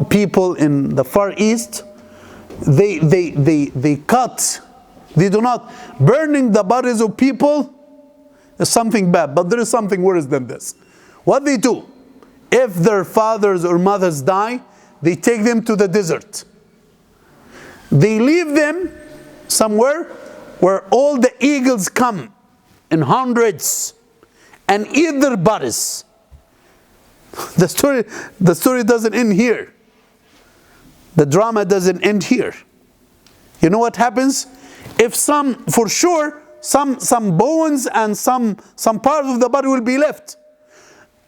people in the Far East, they cut. They do not. Burning the bodies of people is something bad, but there is something worse than this. What they do, if their fathers or mothers die, they take them to the desert. They leave them somewhere where all the eagles come in hundreds and eat their bodies. The story doesn't end here. The drama doesn't end here. You know what happens? If for sure, some bones and some part of the body will be left.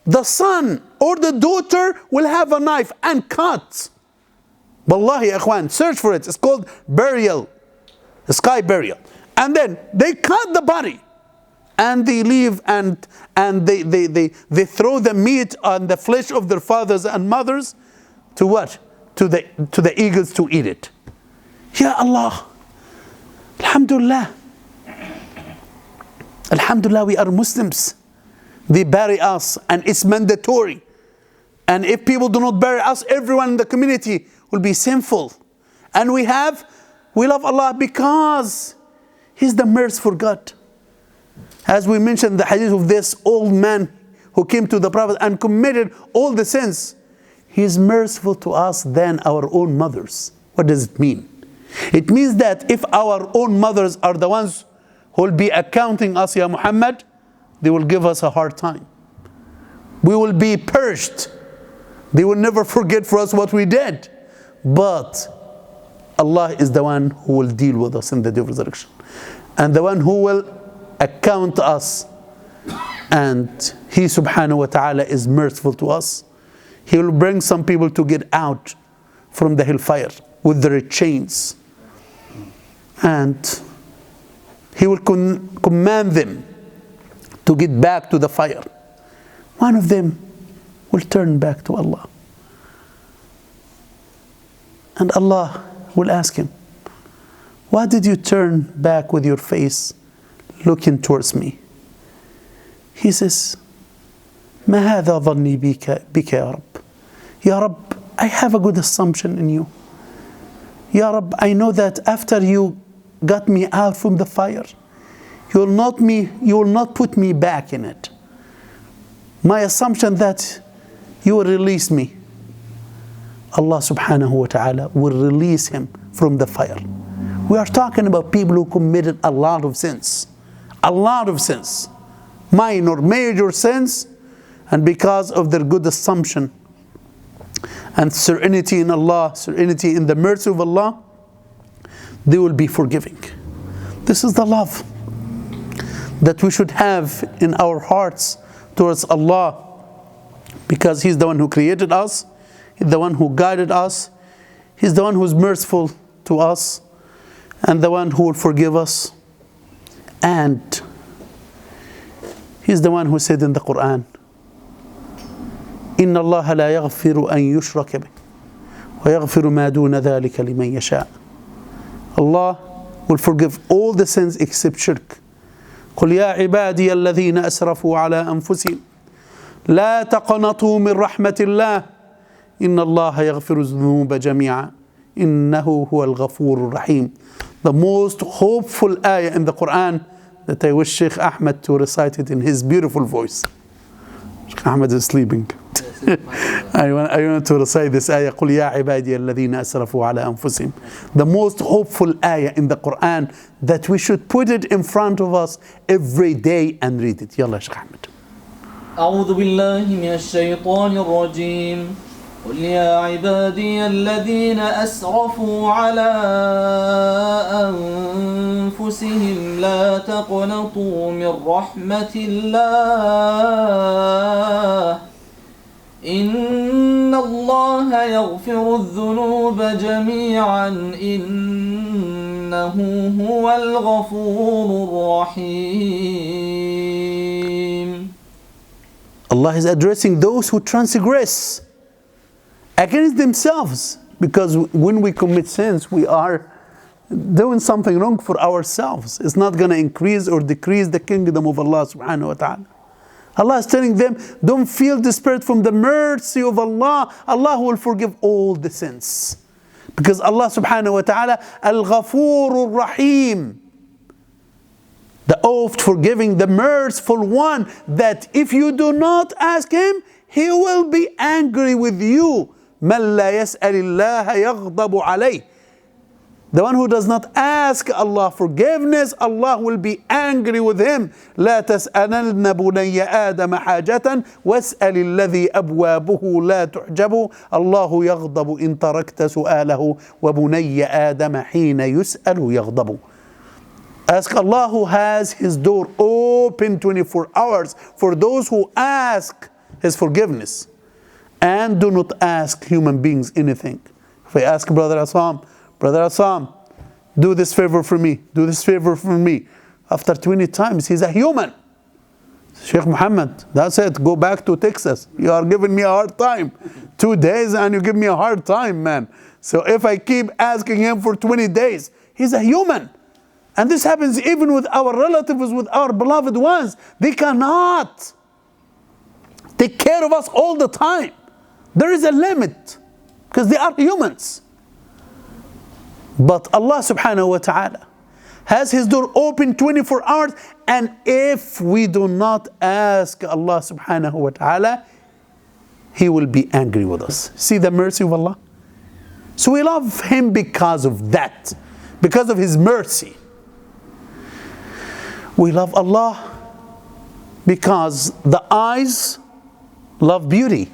The son or the daughter will have a knife and cut. Wallahi, akhwan, search for it. It's called burial, sky burial. And then they cut the body, and they leave and they throw the meat on the flesh of their fathers and mothers to what? To the eagles to eat it. Ya Allah. Alhamdulillah. Alhamdulillah, we are Muslims. They bury us, and it's mandatory. And if people do not bury us, everyone in the community will be sinful. And we love Allah because He's the merciful God. As we mentioned the hadith of this old man who came to the Prophet and committed all the sins. He is merciful to us than our own mothers. What does it mean? It means that if our own mothers are the ones who will be accounting us, Ya Muhammad, they will give us a hard time. We will be purged. They will never forget for us what we did. But Allah is the one who will deal with us in the day of resurrection. And the one who will account us. And He subhanahu wa ta'ala is merciful to us. He will bring some people to get out from the hellfire with their chains. And He will command them to get back to the fire. One of them will turn back to Allah. And Allah will ask him, why did you turn back with your face looking towards me? He says, ما هذا ظني بك يا رب. Ya Rab, I have a good assumption in you. Ya Rab, I know that after you got me out from the fire, you will not put me back in it. My assumption that you will release me. Allah subhanahu wa ta'ala will release him from the fire. We are talking about people who committed a lot of sins. A lot of sins. Minor, major sins. And because of their good assumption and serenity in Allah, serenity in the mercy of Allah, they will be forgiving. This is the love that we should have in our hearts towards Allah, because He's the one who created us, He's the one who guided us, He's the one who is merciful to us, and the one who will forgive us. And He's the one who said in the Quran, إن الله لا يغفر أن يشرك به ويغفر ما دون ذلك لمن يشاء. Allah will forgive all the sins except shirk. قل يا عبادي الذين أسرفوا على أنفسهم لا تقنطوا من رحمة الله إن الله يغفر الذنوب جميعا إنه هو الغفور الرحيم. The most hopeful ayah in the Quran that I wish Sheikh Ahmad to recite it in his beautiful voice. Sheikh Ahmad is sleeping. I want to recite this ayah. قل يا عبادي الذين أسرفوا على أنفسهم. The most hopeful ayah in the Quran that we should put it in front of us every day and read it. يلا Sheikh Ahmad. أعوذ بالله من الشيطان الرجيم. قل يا عبادي الذين أسرفوا على أنفسهم لا تقنطوا من رحمة الله إن الله يغفر الذنوب جميعا إنه هو الغفور الرحيم. Allah is addressing those who transgress against themselves, because when we commit sins, we are doing something wrong for ourselves. It's not going to increase or decrease the kingdom of Allah subhanahu wa ta'ala. Allah is telling them, don't feel desperate from the mercy of Allah. Allah will forgive all the sins. Because Allah subhanahu wa ta'ala, Al-Ghafur Rahim, the oft forgiving, the merciful one, that if you do not ask Him, He will be angry with you. مَنْ لَا يَسْأَلِ اللَّهَ يَغْضَبُ عَلَيْهِ. The one who does not ask Allah forgiveness, Allah will be angry with him. لا تسألن بني آدم حاجة واسأل الذي أبوابه لا تحجب الله يغضب إن تركت سؤاله وبني آدم حين يسأل يغضب. Ask Allah who has His door open 24 hours for those who ask His forgiveness. And do not ask human beings anything. If I ask Brother Assam, do this favor for me, do this favor for me. After 20 times, he's a human. Sheikh Mohammed, that's it, go back to Texas. You are giving me a hard time. 2 days and you give me a hard time, man. So if I keep asking him for 20 days, he's a human. And this happens even with our relatives, with our beloved ones. They cannot take care of us all the time. There is a limit because they are humans. But Allah subhanahu wa ta'ala has His door open 24 hours, and if we do not ask Allah subhanahu wa ta'ala, He will be angry with us. See the mercy of Allah? So we love Him because of that, because of His mercy. We love Allah because the eyes love beauty,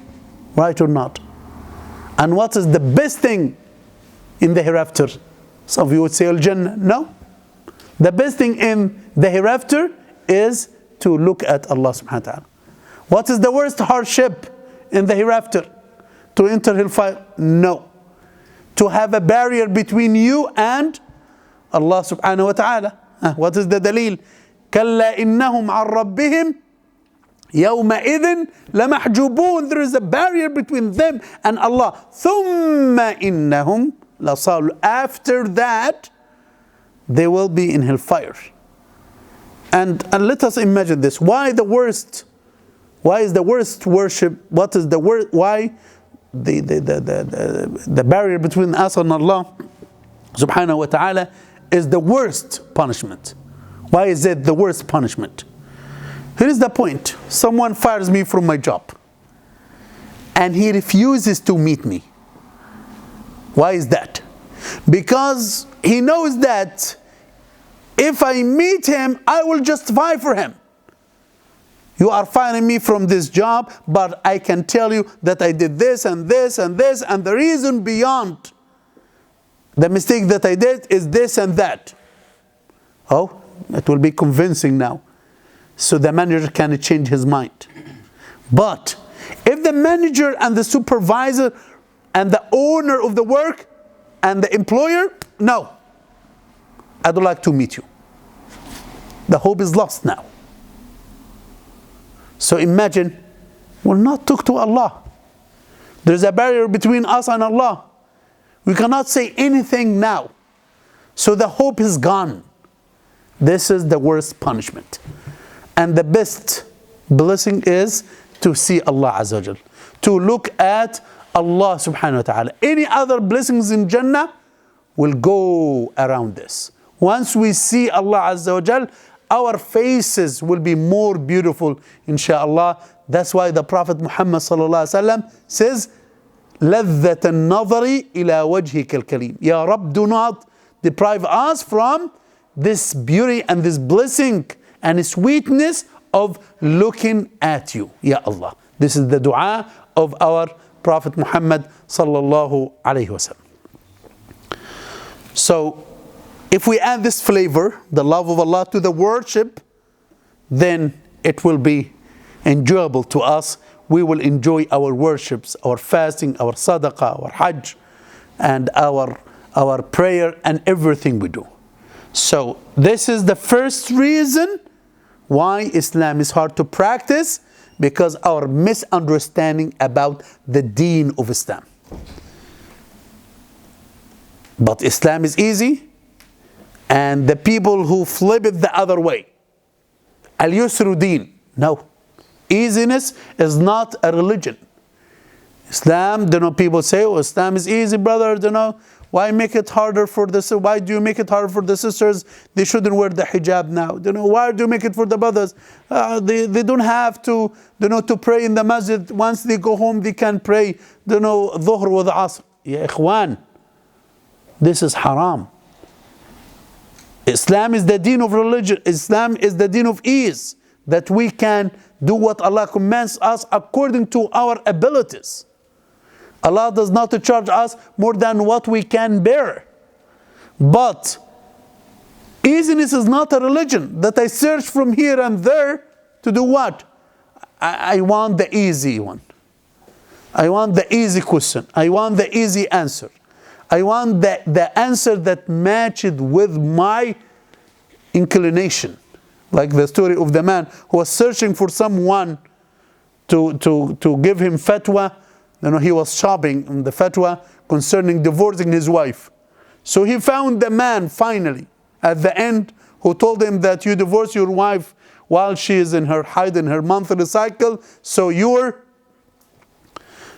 right or not? And what is the best thing in the hereafter? Some of you would say Al-Jannah. No. The best thing in the hereafter is to look at Allah subhanahu wa ta'ala. What is the worst hardship in the hereafter? To enter hellfire? No. To have a barrier between you and Allah subhanahu wa ta'ala. What is the dalil? كَلَّا إِنَّهُمْ عَنْ رَبِّهِمْ يَوْمَئِذٍ لَمَحْجُوبُونَ. There is a barrier between them and Allah. ثُمَّ إِنَّهُمْ لَصَالُ. After that, they will be in hellfire. And let us imagine this. Why the worst? Why is the worst worship? What is the worst? Why the barrier between us and Allah subhanahu wa ta'ala is the worst punishment? Why is it the worst punishment? Here is the point. Someone fires me from my job and he refuses to meet me. Why is that? Because he knows that if I meet him, I will justify for him. You are firing me from this job, but I can tell you that I did this and this and this, and the reason beyond the mistake that I did is this and that. Oh, it will be convincing now. So the manager can change his mind. But if the manager and the supervisor and the owner of the work and the employer, no, I don't like to meet you. The hope is lost now. So imagine, we'll not talk to Allah. There's a barrier between us and Allah. We cannot say anything now. So the hope is gone. This is the worst punishment. And the best blessing is to see Allah Azza wa Jal, to look at Allah subhanahu wa ta'ala. Any other blessings in Jannah will go around this. Once we see Allah Azza wa Jal, our faces will be more beautiful, inshaAllah. That's why the Prophet Muhammad sallallahu alaihi wasallam says, لَذَّةَ النَّظَرِ إِلَى وَجْهِكَ الْكَرِيمِ. Ya Rabb, do not deprive us from this beauty and this blessing and sweetness of looking at you, Ya Allah. This is the dua of our Prophet Muhammad sallallahu alaihi wasallam. So, if we add this flavor, the love of Allah, to the worship, then it will be enjoyable to us. We will enjoy our worships, our fasting, our sadaqah, our hajj, and our prayer and everything we do. So this is the first reason why Islam is hard to practice, because our misunderstanding about the deen of Islam. But Islam is easy, and the people who flip it the other way, al-yusru deen, no, Easiness is not a religion. Islam, people say, oh, Islam is easy, brother, why make it harder for the, why do you make it harder for the sisters? They shouldn't wear the hijab now. Why do you make it for the brothers? They don't have to, to pray in the masjid. Once they go home, they can pray, dhuhr wa asr. Ya ikhwan, this is haram. Islam is the deen of religion. Islam is the deen of ease, that we can do what Allah commands us according to our abilities. Allah does not charge us more than what we can bear. But easiness is not a religion that I search from here and there to do what? I want the easy one. I want the easy question. I want the easy answer. I want the answer that matched with my inclination. Like the story of the man who was searching for someone to give him fatwa. He was shopping in the fatwa concerning divorcing his wife. So he found the man finally at the end who told him that you divorce your wife while she is in her haid, in her monthly cycle, so your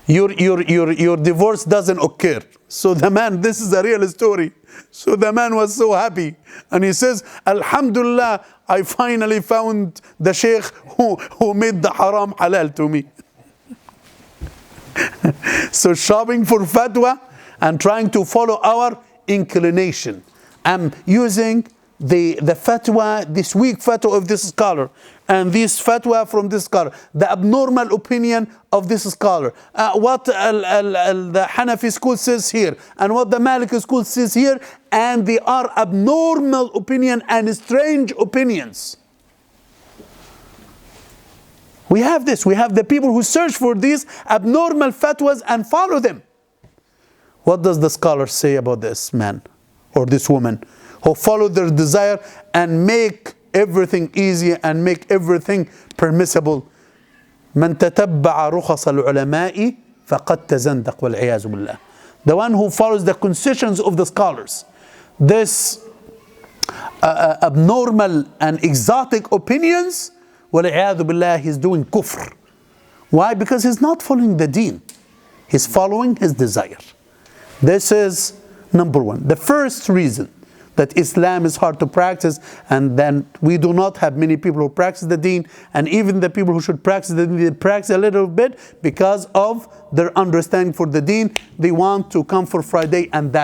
divorce doesn't occur. So the man, this is a real story. So the man was so happy, and he says, Alhamdulillah, I finally found the sheikh who made the haram halal to me. So shopping for fatwa and trying to follow our inclination. I'm using the fatwa, this weak fatwa of this scholar, and this fatwa from this scholar, the abnormal opinion of this scholar, what the Hanafi school says here, and what the Maliki school says here, and they are abnormal opinion and strange opinions. We have this. We have the people who search for these abnormal fatwas and follow them. What does the scholar say about this man or this woman who follow their desire and make everything easy and make everything permissible? من تتبع رخص العلماء فقد تزندق والعياذ بالله. The one who follows the concessions of the scholars, this abnormal and exotic opinions, وَالْعِيَاذُ بِاللَّهِ, he's doing kufr. Why? Because he's not following the deen. He's following his desire. This is number one. The first reason that Islam is hard to practice, and then we do not have many people who practice the deen, and even the people who should practice the deen, they practice a little bit because of their understanding for the deen. They want to come for Friday and that